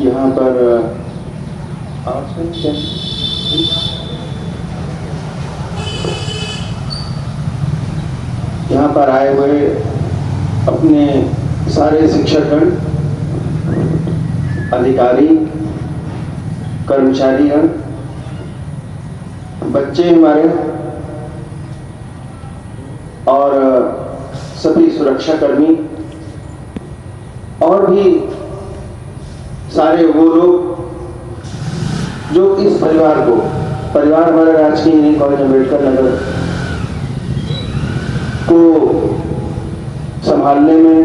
यहाँ पर यहाँ पर आए हुए अपने सारे शिक्षकगण, अधिकारी, कर्मचारीगण, बच्चे हमारे और सभी सुरक्षाकर्मी और भी सारे वो लोग जो इस परिवार हमारे राजकीय इंजीनियरिंग कॉलेज अम्बेडकर नगर को संभालने में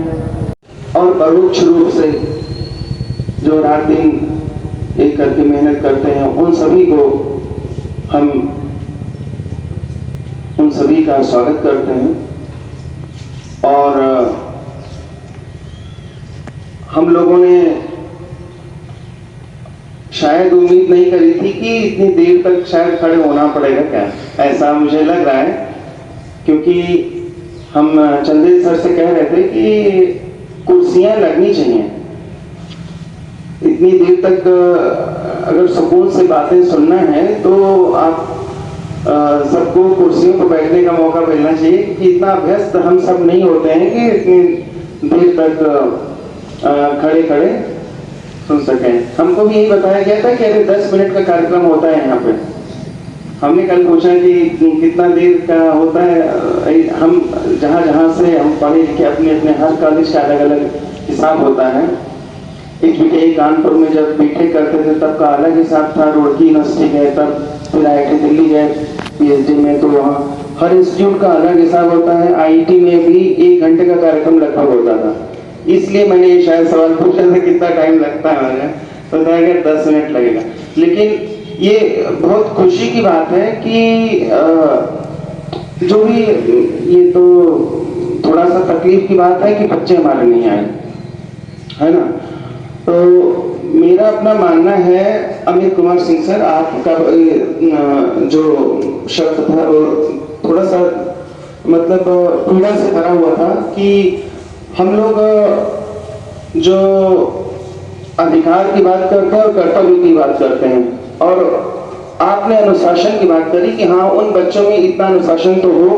और परोक्ष रूप से जो रात दिन एक करके मेहनत करते हैं, उन सभी को हम उन सभी का स्वागत करते हैं। और हम लोगों ने शायद उम्मीद नहीं करी थी कि इतनी देर तक शायद खड़े होना पड़ेगा, क्या ऐसा मुझे लग रहा है, क्योंकि हम चंदेल सर से कह रहे थे कि कुर्सियां लगनी चाहिए। इतनी देर तक अगर सुकून से बातें सुनना है तो आप सबको कुर्सियों पर बैठने का मौका मिलना चाहिए, कि इतना व्यस्त हम सब नहीं होते हैं कि इतनी देर तक खड़े खड़े सुन सकें। हमको भी यही बताया गया था कि अरे 10 मिनट का कार्यक्रम होता है यहाँ पे। हमने कल पूछा कि कितना देर का होता है। हम जहाँ से हम पढ़े लिखे, अपने अपने हर कॉलेज का अलग अलग हिसाब होता है। एक बीटे कानपुर में जब बीटेक करते थे तब का अलग हिसाब था, रुड़की यूनिवर्सिटी गए तब, फिर IIT दिल्ली गए PhD में, तो वहाँ हर इंस्टीट्यूट का अलग हिसाब होता है। IIT में भी 1 घंटे का कार्यक्रम लगभग होता था, इसलिए मैंने ये शायद सवाल पूछा था कितना टाइम लगता है, मैंने बताया कि 10 मिनट लगेगा। लेकिन ये बहुत खुशी की बात है कि जो भी, ये तो थोड़ा सा तकलीफ की बात है कि बच्चे हमारे नहीं आए, है ना। तो मेरा अपना मानना है, अमित कुमार सिंह सर, आपका जो शब्द था वो थोड़ा सा मतलब पीड़ा से भरा हुआ था कि हम लोग जो अधिकार की बात करते हैं और कर्तव्य की बात करते हैं, और आपने अनुशासन की बात करी कि हाँ, उन बच्चों में इतना अनुशासन तो हो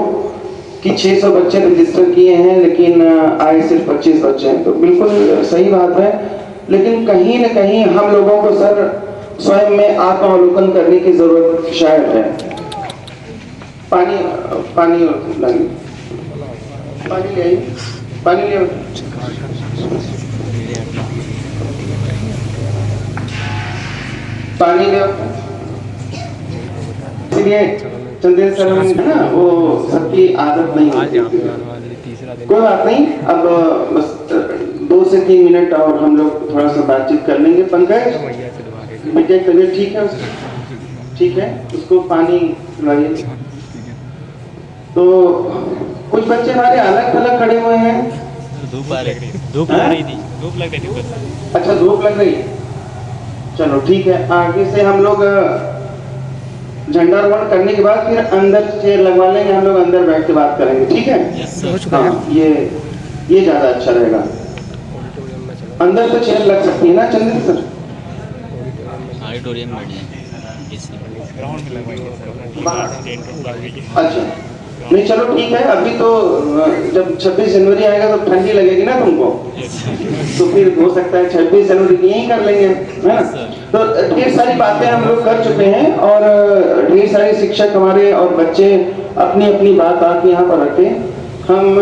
कि 600 बच्चे रजिस्टर किए हैं लेकिन आए सिर्फ 25 बच्चे हैं, तो बिल्कुल सही बात है। लेकिन कहीं न कहीं हम लोगों को सर स्वयं में आत्मावलोकन करने की जरूरत शायद है। पानी पानी ले आइए, पानी ले। पानी ले। इसलिए चंदेल सर है ना, वो सबकी आदत नहीं होती। कोई बात नहीं, अब बस 2 से 3 मिनट और हम लोग थोड़ा सा बातचीत कर लेंगे। पंकज, बेटे तबीयत ठीक है? ठीक है, उसको पानी पिलाइए। तो कुछ बच्चे हमारे अलग अलग खड़े हुए हैं। धूप लग रही थी। अच्छा, धूप लग रही। चलो ठीक है, आगे से हम लोग झंडारोहण करने के बाद फिर अंदर चेयर लगवा लेंगे, हम लोग अंदर बैठ के बात करेंगे, ठीक है? हाँ, ये ज्यादा अच्छा रहेगा। अंदर तो चेयर लग सकती है ना चंद्र सर? ऑडिटोरियम में अच्छा, नहीं चलो ठीक है। अभी तो जब 26 जनवरी आएगा तो ठंडी लगेगी ना तुमको, तो फिर हो सकता है 26 जनवरी यही कर लेंगे, है ना। तो ढेर सारी बातें हम लोग कर चुके हैं और ढेर सारे शिक्षक हमारे और बच्चे अपनी अपनी बात आके यहाँ पर रखे। हम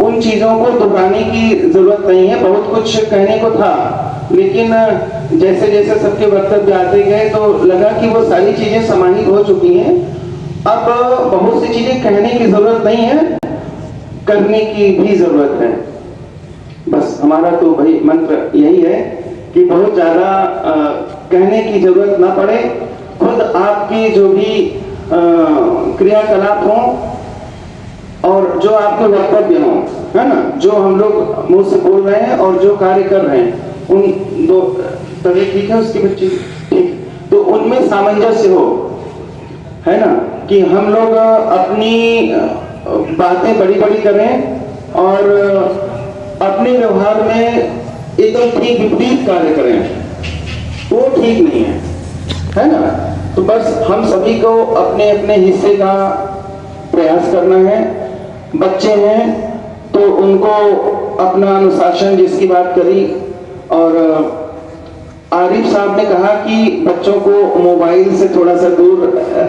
उन चीजों को दोहराने की जरूरत नहीं है, बहुत कुछ कहने को था, लेकिन जैसे जैसे सबके वक्तव्य आते गए तो लगा कि वो सारी चीजें समाहित हो चुकी हैं। अब बहुत सी चीजें कहने की जरूरत नहीं है, करने की भी जरूरत है। बस हमारा तो भाई मंत्र यही है कि बहुत ज्यादा कहने की जरूरत ना पड़े। खुद आपकी जो भी क्रियाकलाप हो और जो आपके वक्तव्य हो, है ना, जो हम लोग मुंह से बोल रहे हैं और जो कार्य कर रहे हैं, उन दो तभी ठीक है उसकी बच्ची ठीक, तो उनमें सामंजस्य हो, है ना, कि हम लोग अपनी बातें बड़ी बड़ी करें और अपने व्यवहार में एकदम ठीक विपरीत कार्य करें, वो ठीक नहीं है ना। तो बस हम सभी को अपने अपने हिस्से का प्रयास करना है। बच्चे हैं तो उनको अपना अनुशासन, जिसकी बात करी, और आरिफ साहब ने कहा कि बच्चों को मोबाइल से थोड़ा सा दूर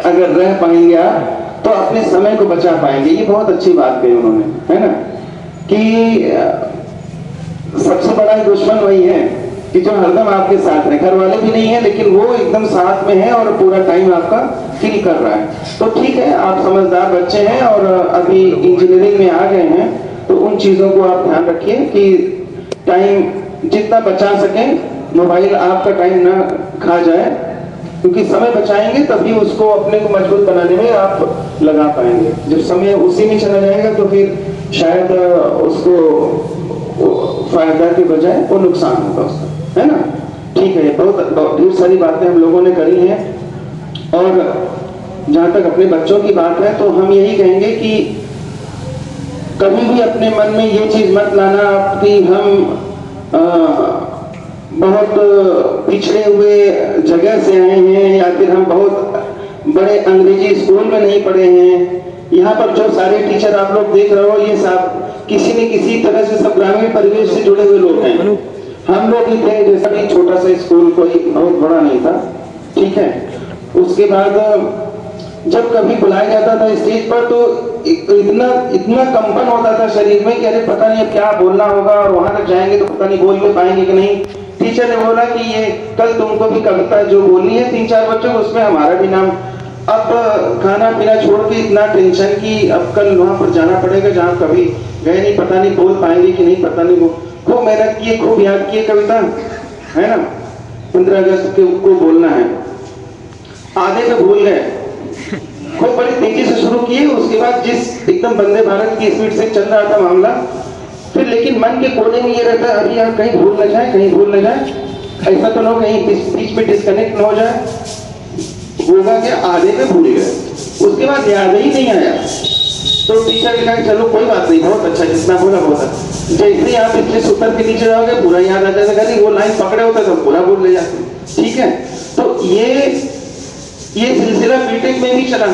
अगर रह पाएंगे आप तो अपने समय को बचा पाएंगे। ये बहुत अच्छी बात कही उन्होंने, है ना, कि सबसे बड़ा दुश्मन वही है कि जो हरदम आपके साथ है। घर वाले भी नहीं है लेकिन वो एकदम साथ में है और पूरा टाइम आपका फील कर रहा है। तो ठीक है, आप समझदार बच्चे हैं और अभी इंजीनियरिंग में आ गए हैं, तो उन चीजों को आप ध्यान रखिए कि टाइम जितना बचा सकें, मोबाइल आपका टाइम ना खा जाए, क्योंकि समय बचाएंगे तभी उसको अपने को मजबूत बनाने में आप लगा पाएंगे। जब समय उसी में चला जाएगा तो फिर शायद उसको फायदा के बजाय वो नुकसान होगा उसका, है ना। ठीक है, बहुत ढेर सारी बातें हम लोगों ने करी हैं। और जहां तक अपने बच्चों की बात है तो हम यही कहेंगे कि कभी भी अपने मन में ये चीज मत लाना कि हम बहुत पिछड़े हुए जगह से आए हैं या फिर हम बहुत बड़े अंग्रेजी स्कूल में नहीं पढ़े हैं। यहाँ पर जो सारे टीचर आप लोग देख रहे हो, ये सब किसी न किसी तरह से सब ग्रामीण परिवेश से जुड़े हुए लोग हैं। हम लोग ही थे, जैसा कि छोटा सा स्कूल कोई बहुत बड़ा नहीं था, ठीक है। उसके बाद जब कभी बुलाया जाता था स्टेज पर तो इतना कंपन होता था शरीर में कि अरे पता नहीं अब क्या बोलना होगा, और वहां तक जाएंगे तो पता नहीं बोल भी पाएंगे कि नहीं। टीचर ने बोला कि ये कल तुमको भी कविता जो बोलनी है 3-4 बच्चों को, उसमें हमारा भी नाम। अब खाना पीना छोड़ के इतना टेंशन कि अब कल वहां पर जाना पड़ेगा जहाँ कभी गए नहीं, पता नहीं बोल पाएंगे कि नहीं, पता नहीं। वो खूब मेहनत किए, खूब याद किए कविता, है ना। 15 अगस्त को बोलना है, आधे पे भूल गए। खूब बड़ी तेजी से शुरू किए, उसके बाद जिस एकदम वंदे भारत की स्पीड से चल रहा था मामला, फिर लेकिन मन के कोने में ये रहता है अभी यार कहीं भूल न जाए, कहीं भूल न जाए, ऐसा तो ना कहीं बीच में डिस्कनेक्ट न हो जाए। होगा क्या, आधे पे भूल गए, उसके बाद याद ही नहीं आया। तो टीचर ने कहा चलो कोई बात नहीं, बहुत अच्छा, जितना बोला बहुत अच्छा। जैसे ही आप इतने सूत्र के नीचे जाओगे पूरा याद आ जाएगा, वो लाइन पकड़े होता तो पूरा भूल ले जाते, ठीक है। तो ये सिलसिला बीटेक में भी चला,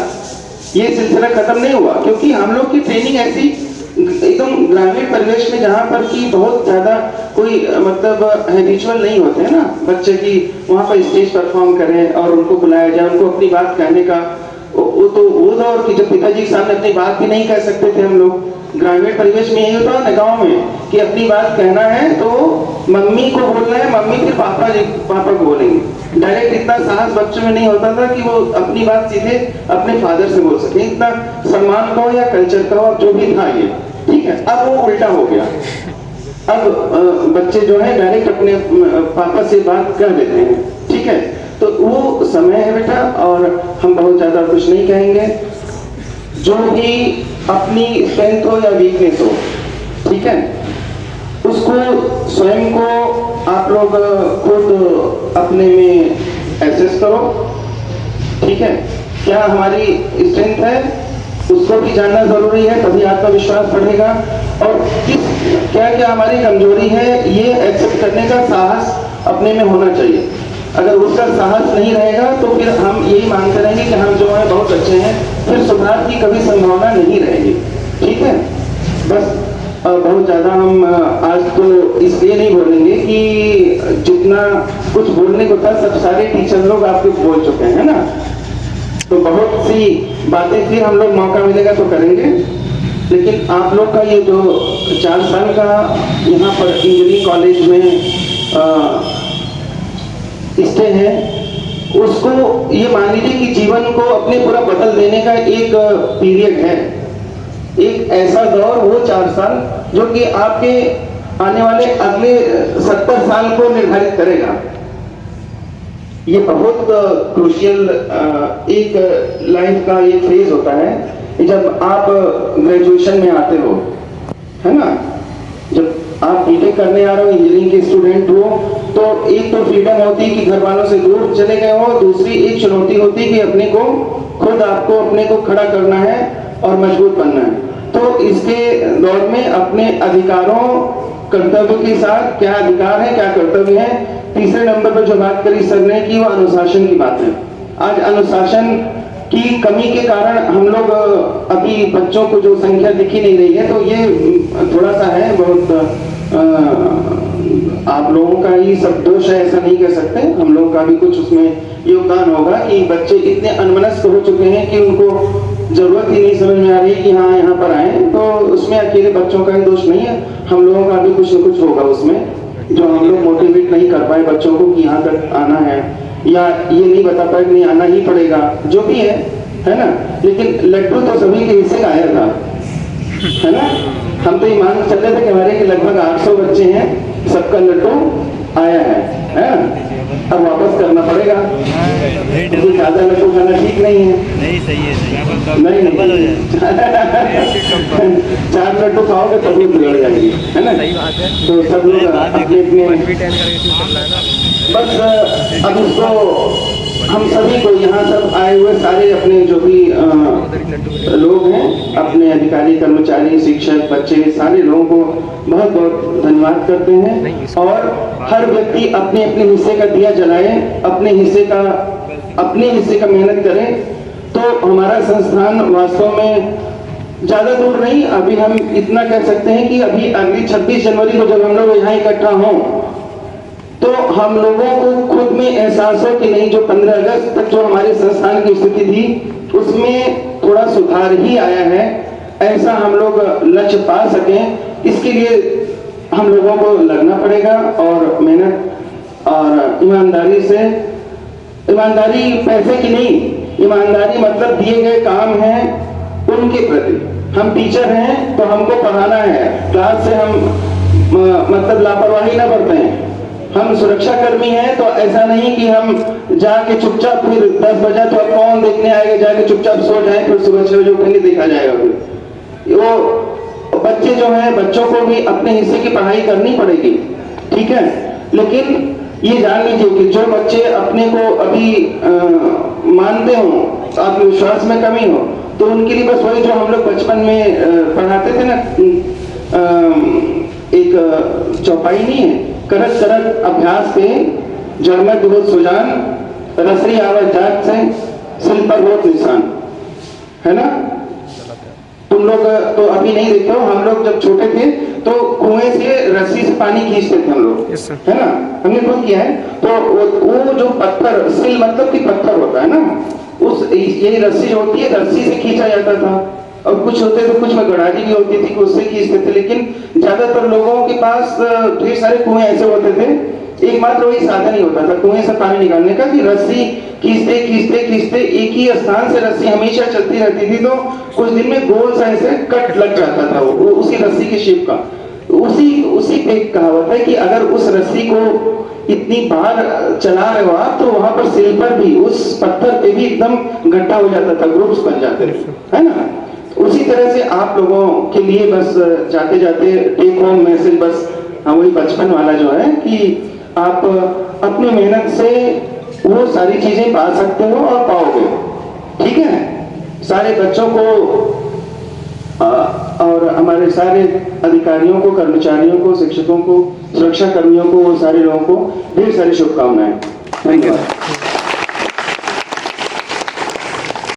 ये सिलसिला खत्म नहीं हुआ, क्योंकि हम लोग की ट्रेनिंग ऐसी एकदम ग्रामीण परिवेश में जहाँ पर कि बहुत ज्यादा कोई मतलब हैबिचुअल नहीं होते हैं ना बच्चे की, वहाँ पर स्टेज परफॉर्म करें और उनको बुलाया जाए, उनको अपनी बात कहने का। वो दौर की जब पिताजी के सामने अपनी बात भी नहीं कह सकते थे हम लोग। ग्रामीण परिवेश में यही होता है ना गाँव में कि अपनी बात कहना है तो मम्मी को बोलना है, मम्मी फिर पापा को बोलेंगे। डायरेक्ट इतना साहस बच्चों में नहीं होता था कि वो अपनी बात सीधे अपने फादर से बोल सके, इतना सम्मान कहो या कल्चर कहो, जो भी था ये, ठीक है। अब वो उल्टा हो गया, अब बच्चे जो है डायरेक्ट अपने पापा से बात कर देते हैं, ठीक है। तो वो समय है बेटा, और हम बहुत ज्यादा कुछ नहीं कहेंगे। जो भी अपनी स्ट्रेंथ हो या वीकनेस हो, ठीक है, उसको स्वयं को आप लोग खुद अपने में एसेस करो, ठीक है। क्या हमारी स्ट्रेंथ है उसको भी जानना जरूरी है, तभी आत्मविश्वास बढ़ेगा। और क्या क्या हमारी कमजोरी है ये एक्सेप्ट करने का साहस अपने में होना चाहिए। अगर उसका साहस नहीं रहेगा तो फिर हम यही मानते रहेंगे कि हम जो है बहुत अच्छे हैं, फिर सुधार की कभी संभावना नहीं रहेगी, ठीक है। बस बहुत ज्यादा हम आज तो इसलिए नहीं बोलेंगे कि जितना कुछ बोलने को था सब सारे टीचर लोग आपके बोल चुके हैं, है ना। तो बहुत सी बातें फिर हम लोग मौका मिलेगा तो करेंगे, लेकिन आप लोग का ये जो 4 साल का यहाँ पर इंजीनियरिंग कॉलेज में स्टे है, उसको ये मान लीजिए कि जीवन को अपने पूरा बदल देने का एक पीरियड है, एक ऐसा दौर, वो 4 साल जो कि आपके आने वाले अगले 70 साल को निर्धारित करेगा। ये बहुत क्रूशियल एक लाइफ का एक फेज होता है जब आप ग्रेजुएशन में आते हो, है ना। जब आप बीटेक करने आ रहे हो, इंजीनियरिंग के स्टूडेंट हो, तो एक तो फ्रीडम होती है कि घर वालों से दूर चले गए हो, दूसरी एक चुनौती होती है कि अपने को खुद आपको अपने को खड़ा करना है और मजबूत बनना है। तो इसके दौर में अपने अधिकारों कर्तव्य के साथ क्या अधिकार है, क्या कर्तव्य है। तीसरे नंबर पर जो बात करी सर ने कि वो अनुशासन की बात है। आज अनुशासन की कमी के कारण हम लोग अभी बच्चों को जो संख्या दिखी नहीं रही है, तो ये थोड़ा सा है, बहुत आप लोगों का ही सब दोष है ऐसा नहीं कह सकते, हम लोगों का भी कुछ उसमें योगदान होगा कि बच्चे इतने अनमनस्क हो चुके हैं कि उनको जरूरत ही नहीं समझ में आ रही कि हाँ यहाँ पर आए। तो उसमें अकेले बच्चों का ही दोष नहीं है, हम लोगों का भी कुछ न कुछ होगा उसमें, जो हम लोग मोटिवेट नहीं कर पाए बच्चों को कि यहाँ तक आना है, या ये नहीं बता पाए कि नहीं आना ही पड़ेगा, जो भी है ना। लेकिन लड्डू तो सभी के हिस्से का आया था, है ना। हम तो ये मान के चल रहे थे कि हमारे के लगभग 800 बच्चे हैं, सबका लड्डू आया है ना। अब वापस करना पड़ेगा, क्योंकि ज्यादा लड्डू खाना ठीक नहीं है। नहीं सही है, सही नहीं 4 लड्डू खाओगे तब भी बिगड़ जाएगी, है ना। तो सब लोग अपने बस अब इसको हम सभी को यहाँ सब आए हुए सारे अपने जो भी लोग हैं, अपने अधिकारी, कर्मचारी, शिक्षक, बच्चे, सारे लोगों को बहुत बहुत धन्यवाद करते हैं। और हर व्यक्ति अपने अपने हिस्से का दिया जलाए, अपने हिस्से का मेहनत करें, तो हमारा संस्थान वास्तव में ज्यादा दूर नहीं, अभी हम इतना कह सकते हैं कि अभी अगली 26 जनवरी को जब हम लोग यहाँ इकट्ठा हों, तो हम लोगों को खुद में एहसास हो कि नहीं, जो 15 अगस्त तक जो हमारे संस्थान की स्थिति थी उसमें थोड़ा सुधार ही आया है, ऐसा हम लोग लक्ष्य पा सकें। इसके लिए हम लोगों को लगना पड़ेगा और मेहनत और ईमानदारी से, ईमानदारी पैसे की नहीं, ईमानदारी मतलब दिए गए काम है उनके प्रति। हम टीचर हैं तो हमको पढ़ाना है, क्लास से हम मतलब लापरवाही ना बरतें। हम सुरक्षा कर्मी हैं तो ऐसा नहीं कि हम जाके चुपचाप फिर 10 बजे तो अब कौन देखने आएगा, जाके चुपचाप सो जाए, फिर सुबह 6 बजे उठेंगे देखा जाएगा। फिर वो बच्चे जो हैं, बच्चों को भी अपने हिस्से की पढ़ाई करनी पड़ेगी, ठीक है। लेकिन ये जान लीजिए कि जो बच्चे अपने को अभी मानते हो, आत्मविश्वास में कमी हो, तो उनके लिए बस वही जो हम लोग बचपन में पढ़ाते थे ना, एक चौपाई नहीं है, करत करत अभ्यास के जड़मत होत सुजान, रसरी आवत जात से सिल पर होत निशान, है ना। तुम लोग तो अभी नहीं देखे हो, हम लोग जब छोटे थे तो कुएं से रस्सी से पानी खींचते थे हम लोग, है ना, हमने खुद किया है। तो वो जो पत्थर, सिल मतलब कि पत्थर होता है ना, उस यही रस्सी जो होती है, रस्सी से खींचा जाता था। और कुछ होते थे, कुछ में गड़ारी भी होती थी, उससे खींचते थे। लेकिन ज्यादातर लोगों के पास ढेर सारे कुएं ऐसे होते थे, एकमात्र वही साधन ही होता था कुएं से पानी निकालने का, कि रस्सी खींचते खींचते खींचते एक ही स्थान से रस्सी हमेशा चलती रहती थी, तो कुछ दिन में गोल सा ऐसे कट लग जाता था वो उसी रस्सी के शेप का। उसी पे कहावत है कि अगर उस रस्सी को इतनी बार चला रहे हो आप, तो वहां पर सिल पर भी, उस पत्थर पे भी एकदम गड्ढा हो जाता था, ग्रुप्स बन जाते थे, है ना। उसी तरह से आप लोगों के लिए बस जाते जाते टेक होम मैसेज बस वही बचपन वाला जो है कि आप अपनी मेहनत से वो सारी चीजें पा सकते हो और पाओगे, ठीक है। सारे बच्चों को और हमारे सारे अधिकारियों को, कर्मचारियों को, शिक्षकों को, सुरक्षा कर्मियों को, सारे लोगों को ढेर सारी शुभकामनाएं। धन्यवाद।